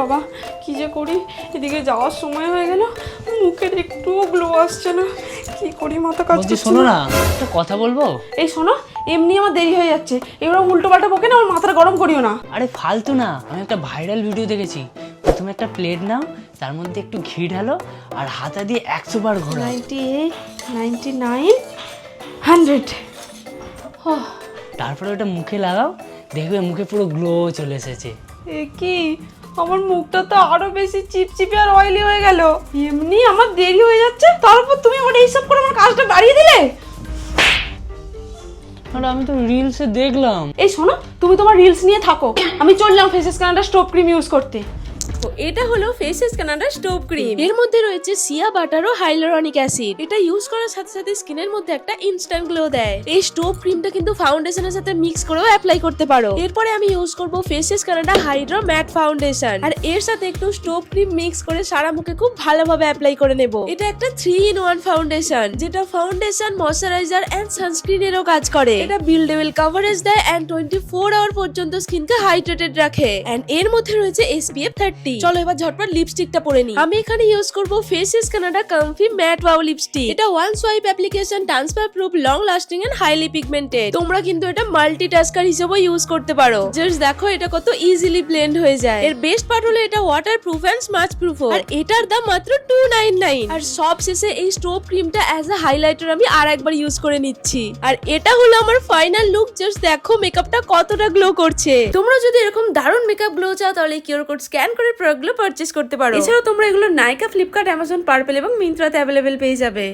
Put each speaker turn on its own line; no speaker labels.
বাবা কি যে করি, এদিকে যাওয়ার সময় হয়ে গেল, মুখের একটুও গ্লো আসছে না, কি করি মাথা কাজ করছে।
শোনো না, একটা কথা বলবো?
এই শোনো, এমনি আমার দেরি হয়ে যাচ্ছে, এবার উল্টো পাল্টা বকে না আমার মাথাটা গরম করিও না।
আরে ফালতু না, আমি একটা ভাইরাল ভিডিও দেখেছি। প্রথমে একটা প্লেট নাও, তার মধ্যে একটু ঘি ঢালো আর হাতা দিয়ে 100 বার ঘোরাও।
98, 99, 100।
তারপরে ওটা মুখে লাগাও, দেখবে মুখে পুরো গ্লো চলে এসেছে।
এ কি, আমার মুখটা তো আরো বেশি চিপচিপে আর অয়েলি হয়ে গেল। এমনি আমার দেরি হয়ে যাচ্ছে, তারপর তুমি আমার এইসব করে আমার কাজটা বাড়িয়ে দিলে।
আর আমি তো রিলসে দেখলাম।
এই শোনো, তুমি তোমার রিলস নিয়ে থাকো, আমি চললাম faces Canada stove cream use করতে।
তো এটা হলো ফেসেস কানাডা স্টোভ ক্রিম। এর মধ্যে রয়েছে সিয়া বাটার ও হাইলোরনিক অ্যাসিড। এটা ইউজ করার সাথে সাথে স্কিনের মধ্যে একটা ইনস্ট্যান্ট গ্লো দেয়। এই স্টোভ ক্রিমটা কিন্তু ফাউন্ডেশনের সাথে মিক্স করেও অ্যাপ্লাই করতে পারো। এরপরে আমি ইউজ করব Faces Canada hydra matte foundation, আর এর সাথে একটু স্টোভ ক্রিম মিক্স করে সারা মুখে খুব ভালোভাবে অ্যাপ্লাই করে নেব। এটা একটা 3-in-1 ফাউন্ডেশন, যেটা ফাউন্ডেশন, ময়শ্চারাইজার এন্ড সানস্ক্রিনেরও কাজ করে। এটা বিল্ডেবল কভারেজ দেয় এন্ড 24 আওয়ার পর্যন্ত স্কিনকে হাইড্রেটেড রাখে। এন্ড এর মধ্যে রয়েছে SPF 30। চলো এবার ঝটপট লিপস্টিকটা পরে নি। আমি এখানে ইউজ করব Faces Canada comfy matte wow lipstick. এটা one swipe application, transfer proof, long lasting and highly pigmented. তোমরা কিন্তু এটা মাল্টিটাস্কার হিসেবে ইউজ করতে পারো। জাস্ট দেখো এটা কত ইজিলি ব্লেন্ড হয়ে যায়। এর বেস্ট পার্ট হলো এটা water proof and smudge proof, আর এটার দাম মাত্র 299। আর সব শেষে এই স্টোভ ক্রিমটা অ্যাজ আ হাইলাইটার আমি আর একবার ইউজ করে নিচ্ছি। আর এটা হলো আমার ফাইনাল লুক। জাস্ট দেখো মেকআপটা কতটা গ্লো করছে। তোমরা যদি এরকম দারুণ মেকআপ গ্লো চাও তাহলে কিউআর কোড স্ক্যান করে প্রোডাক্টগুলো পারচেজ করতে পারো। এছাড়াও তোমরা এগুলো নাইকা, ফ্লিপকার্ট, অ্যামাজন, পার্পল এবং মিন্ত্রাতে অ্যাভেলেবেল পেয়ে যাবে।